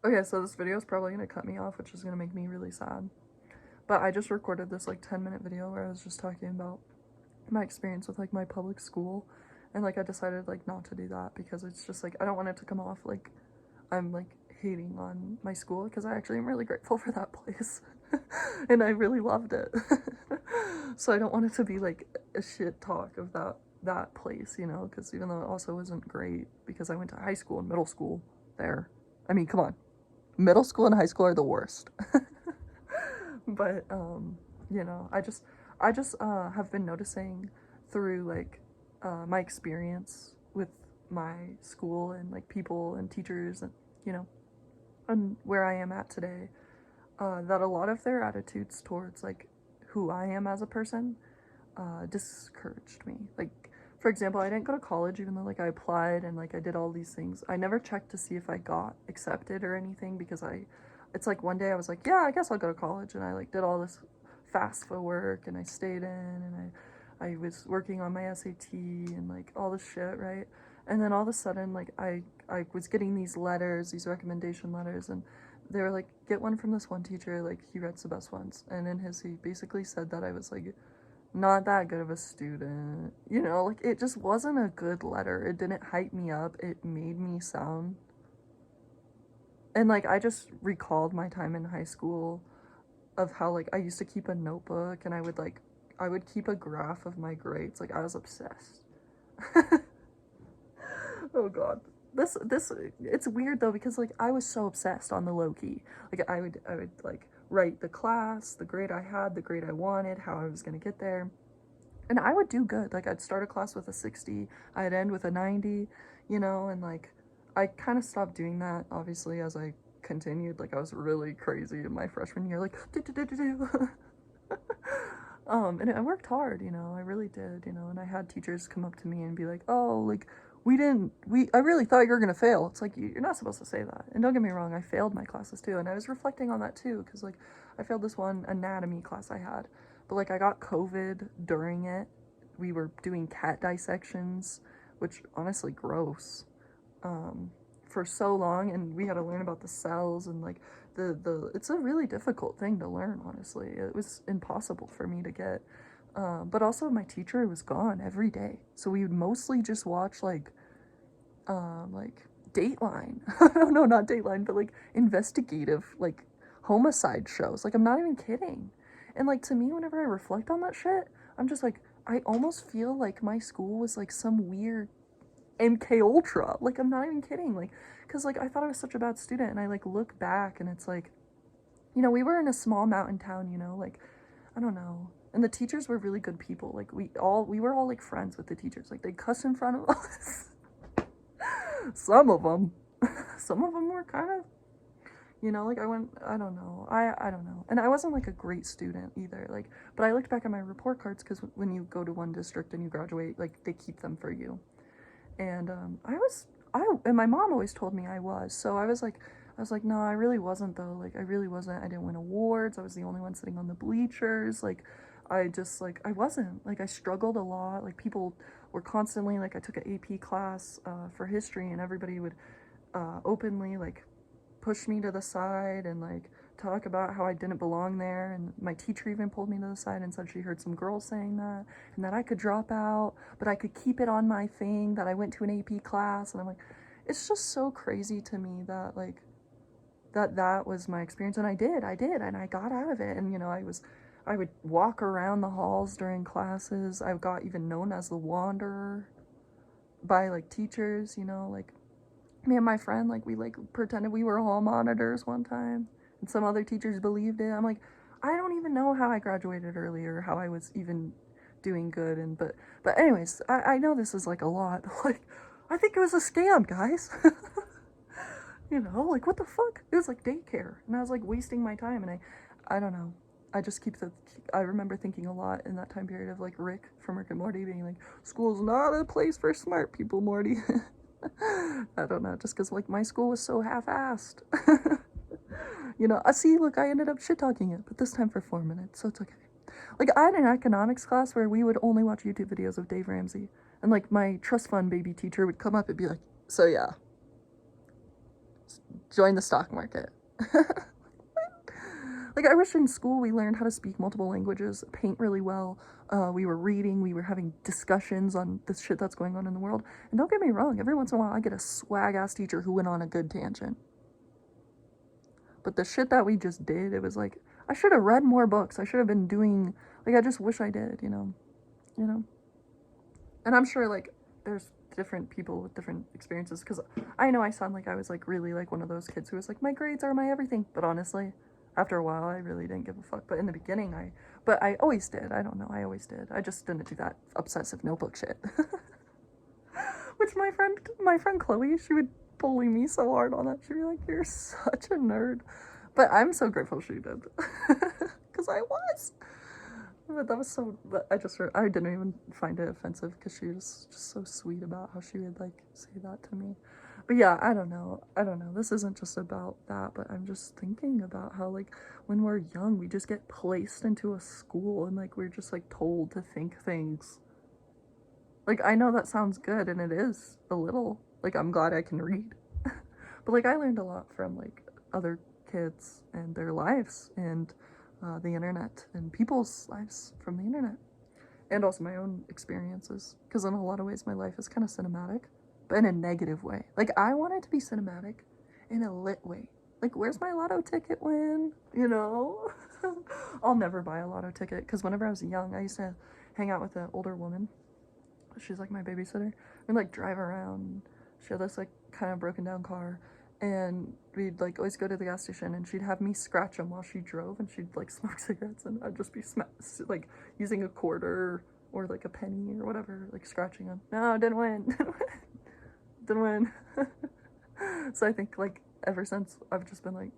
Okay, so this video is probably gonna cut me off, which is gonna make me really sad. But I just recorded this like 10-minute video where I was just talking about my experience with like my public school, and like I decided like not to do that because it's just like I don't want it to come off like I'm like hating on my school, because I actually am really grateful for that place and I really loved it. So I don't want it to be like a shit talk of that place, you know, because even though it also wasn't great, because I went to high school and middle school there. I mean, come on, middle school and high school are the worst. But you know, I just have been noticing through like my experience with my school and like people and teachers, and you know, and where I am at today, that a lot of their attitudes towards like who I am as a person discouraged me. Like, for example, I didn't go to college even though like I applied and like I did all these things. I never checked to see if I got accepted or anything, because it's like one day I was like, yeah, I guess I'll go to college, and I like did all this FAFSA work, and I stayed in, and I was working on my SAT and like all this shit, right? And then all of a sudden, like I was getting these letters, these recommendation letters, and they were like, get one from this one teacher, like he writes the best ones. And in his, he basically said that I was like not that good of a student, you know, like it just wasn't a good letter. It didn't hype me up. It made me sound, and like I just recalled my time in high school of how like I used to keep a notebook, and I would keep a graph of my grades. Like I was obsessed. Oh god. This it's weird though, because like I was so obsessed on the low key. Like I would like write the class, the grade I had, the grade I wanted, how I was going to get there. And I would do good. Like I'd start a class with a 60, I'd end with a 90, you know, and like I kind of stopped doing that obviously as I continued. Like I was really crazy in my freshman year, like and I worked hard, you know, I really did, you know, and I had teachers come up to me and be like, oh, like, I really thought you were gonna fail. It's like, you're not supposed to say that. And don't get me wrong, I failed my classes too, and I was reflecting on that too, because, like, I failed this one anatomy class I had, but, like, I got COVID during it. We were doing cat dissections, which, honestly, gross, um, for so long, and we had to learn about the cells, and, like, it's a really difficult thing to learn, honestly. It was impossible for me to get. But also my teacher was gone every day, so we would mostly just watch like Dateline. No, not Dateline, but like investigative, like homicide shows. Like I'm not even kidding. And like to me, whenever I reflect on that shit, I'm just like, I almost feel like my school was like some weird MK Ultra. Like I'm not even kidding. Like, cause like I thought I was such a bad student, and I like look back and it's like, you know, we were in a small mountain town, you know, like I don't know. And the teachers were really good people. Like we were all like friends with the teachers. Like they cuss in front of us. Some of them, some of them were kind of, you know, like I don't know. I don't know. And I wasn't like a great student either. Like, but I looked back at my report cards, because when you go to one district and you graduate, like they keep them for you. And and my mom always told me I was. So I was like, no, I really wasn't though. Like I really wasn't. I didn't win awards. I was the only one sitting on the bleachers. Like I just like I wasn't. Like I struggled a lot. Like people were constantly like, I took an AP class for history, and everybody would openly like push me to the side and like talk about how I didn't belong there. And my teacher even pulled me to the side and said she heard some girls saying that, and that I could drop out, but I could keep it on my thing that I went to an AP class. And I'm like, it's just so crazy to me that like that was my experience. And I did, and I got out of it. And you know, I would walk around the halls during classes. I got even known as the Wanderer by like teachers, you know, like me and my friend, like we like pretended we were hall monitors one time, and some other teachers believed it. I'm like, I don't even know how I graduated earlier, how I was even doing good. And but anyways, I know this is like a lot. Like I think it was a scam, guys. You know, like what the fuck? It was like daycare, and I was like wasting my time. And I don't know, I just I remember thinking a lot in that time period of like Rick from Rick and Morty being like, school's not a place for smart people, Morty. I don't know, just because like my school was so half-assed. You know, I see, look, I ended up shit-talking it, but this time for 4 minutes, so it's okay. Like I had an economics class where we would only watch YouTube videos of Dave Ramsey, and like my trust fund baby teacher would come up and be like, so yeah, Join the stock market. Like, I wish in school we learned how to speak multiple languages, paint really well. We were reading, we were having discussions on the shit that's going on in the world. And don't get me wrong, every once in a while I get a swag-ass teacher who went on a good tangent. But the shit that we just did, it was like, I should have read more books. I should have been doing, like, I just wish I did, you know? And I'm sure, like, there's different people with different experiences, because I know I sound like I was, like, really, like, one of those kids who was like, my grades are my everything. But honestly, after a while, I really didn't give a fuck. But in the beginning, but I always did. I don't know, I always did. I just didn't do that obsessive notebook shit. Which my friend Chloe, she would bully me so hard on that. She'd be like, you're such a nerd. But I'm so grateful she did. Because I was. But that was so, I didn't even find it offensive, because she was just so sweet about how she would, like, say that to me. But yeah, I don't know. This isn't just about that, but I'm just thinking about how, like, when we're young, we just get placed into a school, and, like, we're just, like, told to think things. Like, I know that sounds good, and it is a little. Like, I'm glad I can read. But, like, I learned a lot from, like, other kids and their lives, and the internet, and people's lives from the internet. And also my own experiences. Because in a lot of ways, my life is kind of cinematic, but in a negative way. Like, I want it to be cinematic in a lit way. Like, where's my lotto ticket win? You know? I'll never buy a lotto ticket, because whenever I was young, I used to hang out with an older woman. She's like my babysitter. We'd like drive around. She had this like kind of broken down car, and we'd like always go to the gas station, and she'd have me scratch them while she drove, and she'd like smoke cigarettes, and I'd just be like using a quarter or like a penny or whatever, like scratching them. No, didn't win. Didn't win. So I think like ever since, I've just been like,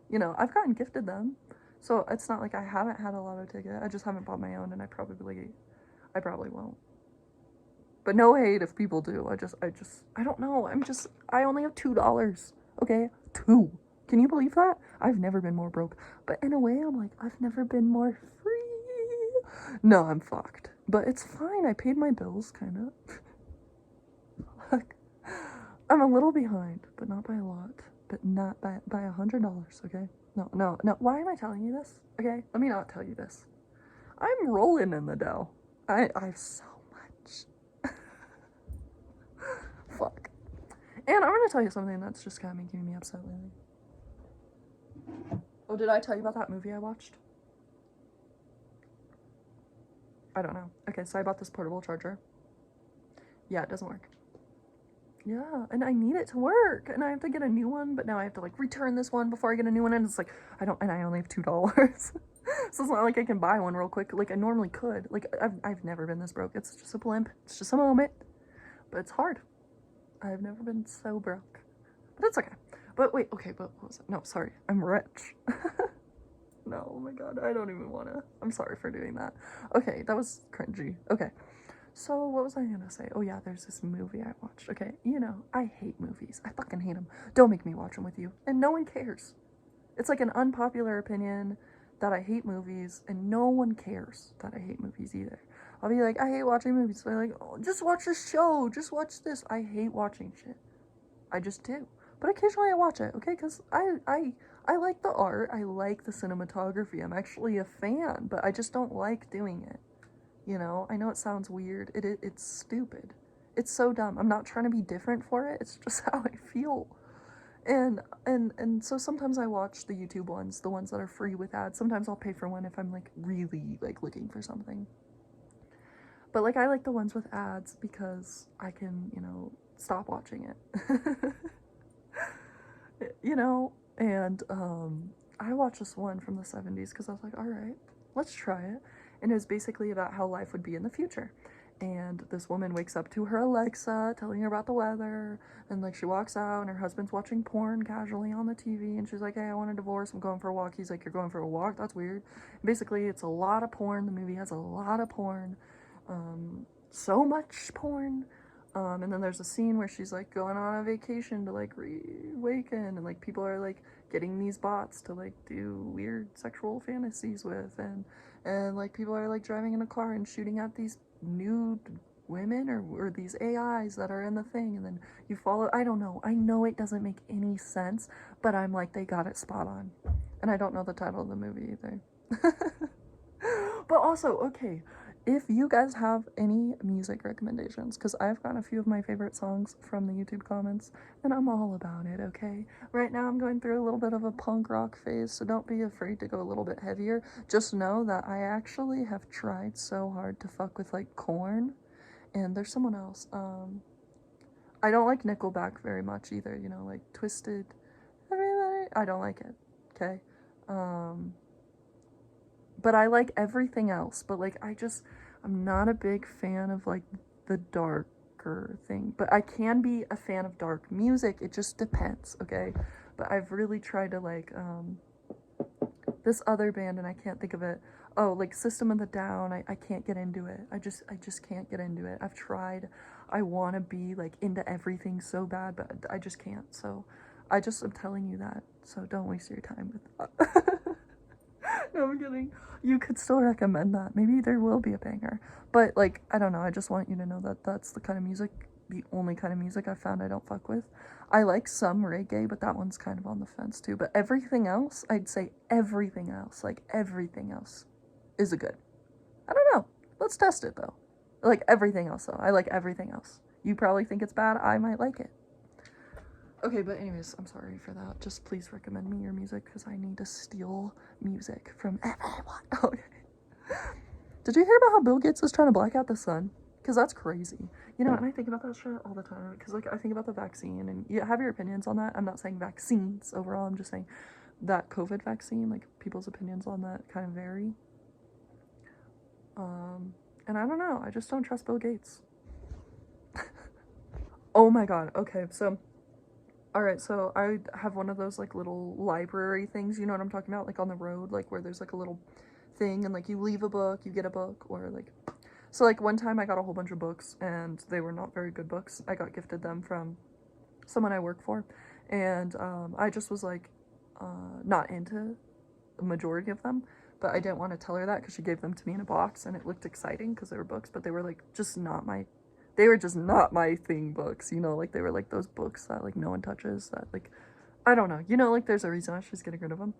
you know, I've gotten gifted them, so it's not like I haven't had a lotto ticket. I just haven't bought my own, and I probably won't. But no hate if people do. I don't know. I only have $2. Okay? 2. Can you believe that? I've never been more broke. But in a way, I'm like, I've never been more free. No, I'm fucked. But it's fine. I paid my bills, kind of. I'm a little behind, but not by a lot. But not by $100, okay? No. Why am I telling you this? Okay? Let me not tell you this. I'm rolling in the dough. I've so much. Fuck. And I'm gonna tell you something that's just kind of making me upset lately. Oh, did I tell you about that movie I watched? I don't know. Okay, so I bought this portable charger. Yeah, it doesn't work. Yeah, and I need it to work, and I have to get a new one, but now I have to like return this one before I get a new one, and it's like, I only have $2. So it's not like I can buy one real quick like I normally could. Like, I've never been this broke. It's just a blimp. It's just a moment. But it's hard. I've never been so broke. But it's okay. But wait, okay, but what was it? No, sorry. I'm rich. No, oh my god, I don't even wanna. I'm sorry for doing that. Okay, that was cringy. Okay. So, what was I gonna say? Oh yeah, there's this movie I watched. Okay, you know, I hate movies. I fucking hate them. Don't make me watch them with you. And no one cares. It's like an unpopular opinion that I hate movies, and no one cares that I hate movies either. I'll be like, I hate watching movies. So they're like, oh, just watch this show. Just watch this. I hate watching shit. I just do. But occasionally I watch it, okay? Because I like the art. I like the cinematography. I'm actually a fan, but I just don't like doing it. You know? I know it sounds weird. It's stupid. It's so dumb. I'm not trying to be different for it. It's just how I feel. And so sometimes I watch the YouTube ones, the ones that are free with ads. Sometimes I'll pay for one if I'm like really like looking for something. But like I like the ones with ads because I can, you know, stop watching it. You know, and I watched this one from the 70s because I was like, all right, let's try it. And it was basically about how life would be in the future. And this woman wakes up to her Alexa telling her about the weather, and like she walks out and her husband's watching porn casually on the TV, and she's like, hey, I want a divorce, I'm going for a walk. He's like, you're going for a walk? That's weird. And basically it's a lot of porn. The movie has a lot of porn, so much porn. And then there's a scene where she's like going on a vacation to like reawaken, and like people are like getting these bots to like do weird sexual fantasies with, and like people are like driving in a car and shooting at these nude women or these AIs that are in the thing, and then you follow. I don't know. I know it doesn't make any sense, but I'm like, they got it spot on. And I don't know the title of the movie either. But also, okay, if you guys have any music recommendations, because I've gotten a few of my favorite songs from the YouTube comments, and I'm all about it, okay? Right now I'm going through a little bit of a punk rock phase, so don't be afraid to go a little bit heavier. Just know that I actually have tried so hard to fuck with, like, Korn, and there's someone else. I don't like Nickelback very much either, you know, like Twisted, everybody, I don't like it, okay? But I like everything else, but like I'm not a big fan of like the darker thing, but I can be a fan of dark music. It just depends, okay? But I've really tried to like this other band, and I can't think of it. Oh, like System of a Down. I can't get into it. I just can't get into it. I've tried. I want to be like into everything so bad, but I just can't. So I'm telling you that. So don't waste your time with that. No, I'm kidding. You could still recommend that. Maybe there will be a banger. But, like, I don't know. I just want you to know that that's the kind of music, the only kind of music I found I don't fuck with. I like some reggae, but that one's kind of on the fence, too. But everything else, I'd say everything else, like, everything else is a good. I don't know. Let's test it, though. Like, everything else, though. I like everything else. You probably think it's bad. I might like it. Okay, but anyways, I'm sorry for that. Just please recommend me your music, because I need to steal music from everyone. Okay. Did you hear about how Bill Gates is trying to black out the sun? Because that's crazy. You know, and I think about that shit all the time. Because, like, I think about the vaccine, and you have your opinions on that. I'm not saying vaccines overall. I'm just saying that COVID vaccine, like, people's opinions on that kind of vary. And I don't know. I just don't trust Bill Gates. Oh my god. Okay, so... Alright, so I have one of those, like, little library things, you know what I'm talking about? Like, on the road, like, where there's, like, a little thing, and, like, you leave a book, you get a book, or, like... So, like, one time I got a whole bunch of books, and they were not very good books. I got gifted them from someone I work for, and, I just was, like, not into the majority of them, but I didn't want to tell her that, because she gave them to me in a box, and it looked exciting, because they were books, but they were, like, just not my thing books, you know, like they were like those books that like no one touches, that like, I don't know, you know, like there's a reason why she's getting rid of them.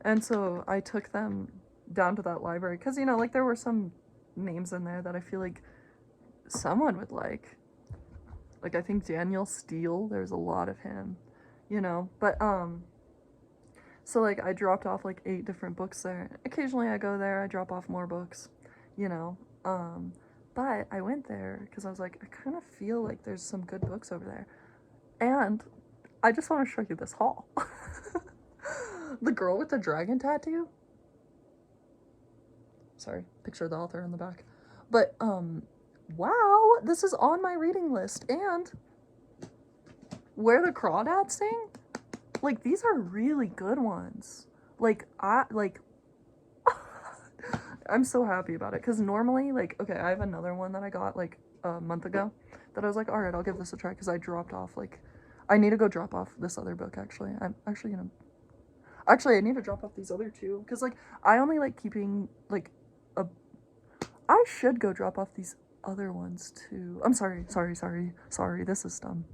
And so I took them down to that library, because, you know, like there were some names in there that I feel like someone would like I think Daniel Steele, there's a lot of him, you know, but so like I dropped off like 8 different books there. Occasionally I go there, I drop off more books, you know, but I went there because I was like, I kind of feel like there's some good books over there. And I just want to show you this haul. The girl with the dragon tattoo. Sorry, picture of the author on the back. But, wow, this is on my reading list. And Where the Crawdads Sing? Like, these are really good ones. Like, I'm so happy about it, because normally, like, okay, I have another one that I got, like, a month ago, that I was like, alright, I'll give this a try, because I dropped off, like, I need to go drop off this other book, actually. I'm actually gonna, I need to drop off these other 2, because, like, I only like keeping, like, I should go drop off these other ones, too. I'm sorry, this is dumb.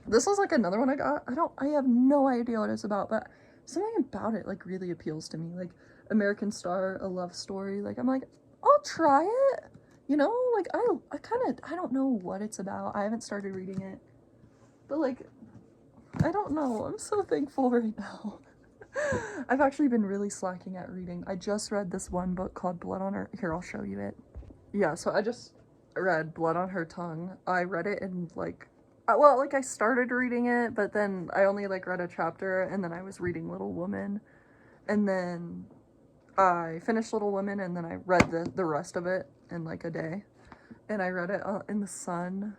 This was, like, another one I got. I have no idea what it's about, but something about it, like, really appeals to me, like, American Star, A Love Story. Like, I'm like, I'll try it, you know, like, I don't know what it's about. I haven't started reading it, but, like, I don't know. I'm so thankful right now. I've actually been really slacking at reading. I just read this one book called Blood on Her... Here, I'll show you it. Yeah, so I just read Blood on Her Tongue. I read it in, like... Well, like, I started reading it, but then I only, like, read a chapter, and then I was reading Little Woman. And then I finished Little Women, and then I read the rest of it in, like, a day. And I read it in the sun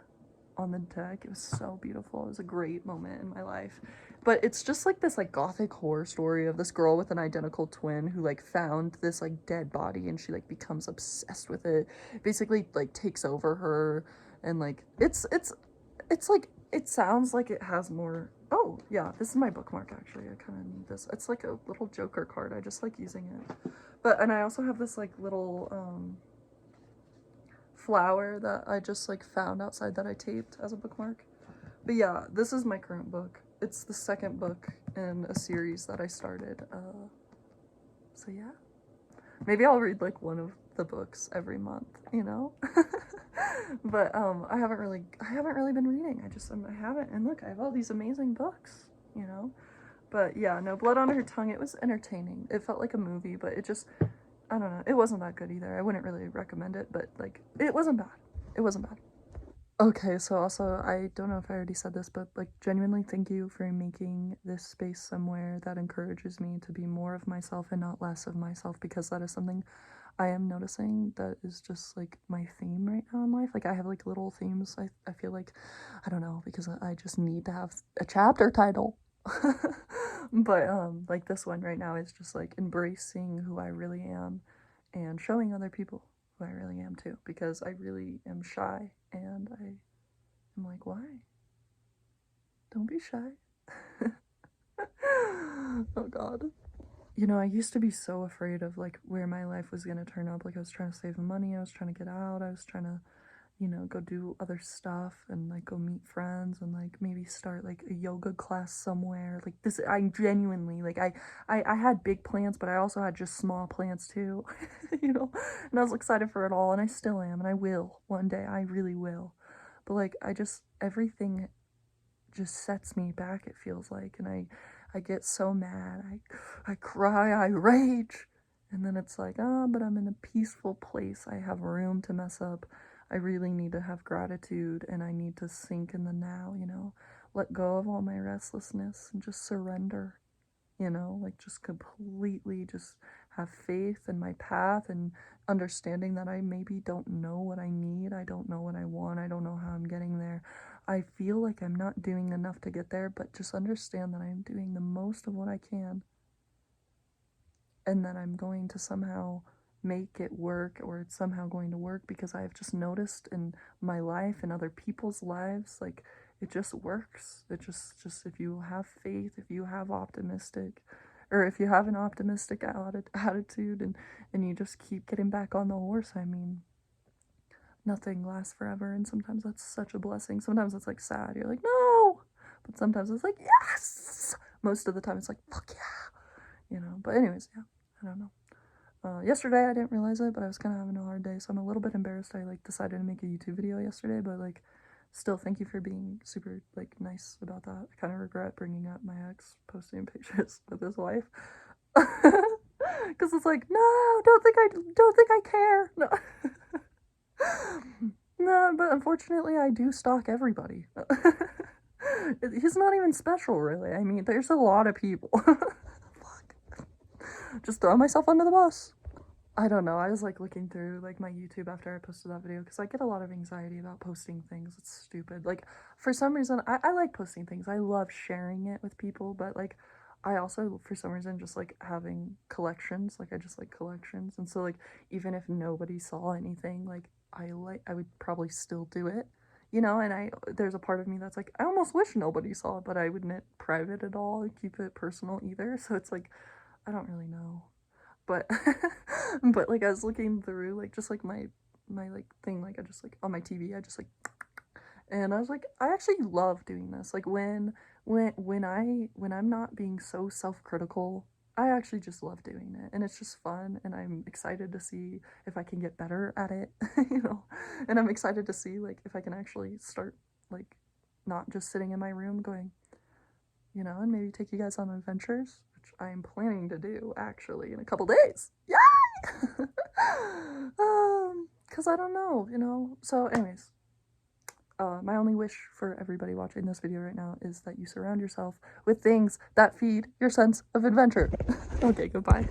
on the deck. It was so beautiful. It was a great moment in my life. But it's just, like, this, like, gothic horror story of this girl with an identical twin who, like, found this, like, dead body, and she, like, becomes obsessed with it. Basically, like, takes over her, and, like, it's like, it sounds like it has more... Oh, yeah, this is my bookmark, actually. I kind of need this. It's like a little Joker card. I just like using it. But, and I also have this, like, little, flower that I just like found outside that I taped as a bookmark. But yeah, this is my current book. It's the second book in a series that I started. So yeah, maybe I'll read like one of the books every month, you know. But I haven't really been reading. I haven't. And look, I have all these amazing books, you know. But yeah, no, Blood on Her Tongue. It was entertaining. It felt like a movie, but it just, I don't know. It wasn't that good either. I wouldn't really recommend it, but like, it wasn't bad. It wasn't bad. Okay, so also, I don't know if I already said this, but like, genuinely thank you for making this space somewhere that encourages me to be more of myself and not less of myself, because that is something I am noticing that is just like my theme right now in life. Like, I have like little themes. I feel like, I don't know, because I just need to have a chapter title. But like this one right now is just like embracing who I really am and showing other people who I really am too, because I really am shy, and I'm like, why? Don't be shy. Oh god. You know, I used to be so afraid of like where my life was gonna turn up. Like, I was trying to save money, I was trying to get out, I was trying to, you know, go do other stuff and like go meet friends and like maybe start like a yoga class somewhere. Like this, I genuinely like I had big plans, but I also had just small plans too, you know. And I was excited for it all, and I still am, and I will one day. I really will. But like, I just, everything just sets me back, it feels like, and I get so mad. I cry, I rage. And then it's like, oh, but I'm in a peaceful place. I have room to mess up. I really need to have gratitude, and I need to sink in the now, you know, let go of all my restlessness and just surrender, you know, like just completely just have faith in my path, and understanding that I maybe don't know what I need. I don't know what I want. I don't know how I'm getting there. I feel like I'm not doing enough to get there, but just understand that I'm doing the most of what I can, and that I'm going to somehow make it work, or it's somehow going to work, because I've just noticed in my life and other people's lives, like, it just works. It just if you have faith, if you have optimistic, or if you have an optimistic attitude, and you just keep getting back on the horse, I mean, nothing lasts forever, and sometimes that's such a blessing. Sometimes it's like sad, you're like, no, but sometimes it's like, yes. Most of the time it's like, fuck yeah, you know. But anyways, yeah, I don't know. Yesterday I didn't realize it, but I was kind of having a hard day, so I'm a little bit embarrassed I like decided to make a YouTube video yesterday, but like, still, thank you for being super like nice about that. I kind of regret bringing up my ex posting pictures with his wife, because it's like, no, don't think I care. No. No, but unfortunately I do stalk everybody. He's not even special, really. I mean, there's a lot of people. Fuck. Just throw myself under the bus. I don't know. I was like looking through like my YouTube after I posted that video, because I get a lot of anxiety about posting things. It's stupid. Like, for some reason, I like posting things. I love sharing it with people, but like, I also, for some reason, just like having collections. Like, I just like collections. And so like, even if nobody saw anything, like, I would probably still do it. You know, and there's a part of me that's like, I almost wish nobody saw it, but I wouldn't private at all, keep it personal either. So it's like, I don't really know. But but like, I was looking through like just like my like thing, like I just like on my TV, I just like, and I was like, I actually love doing this. Like, when I'm not being so self-critical, I actually just love doing it, and it's just fun, and I'm excited to see if I can get better at it, you know. And I'm excited to see like if I can actually start like not just sitting in my room going, you know, and maybe take you guys on adventures, which I'm planning to do actually in a couple days. Yay! Because I don't know, you know. So, anyways, my only wish for everybody watching this video right now is that you surround yourself with things that feed your sense of adventure. Okay, goodbye.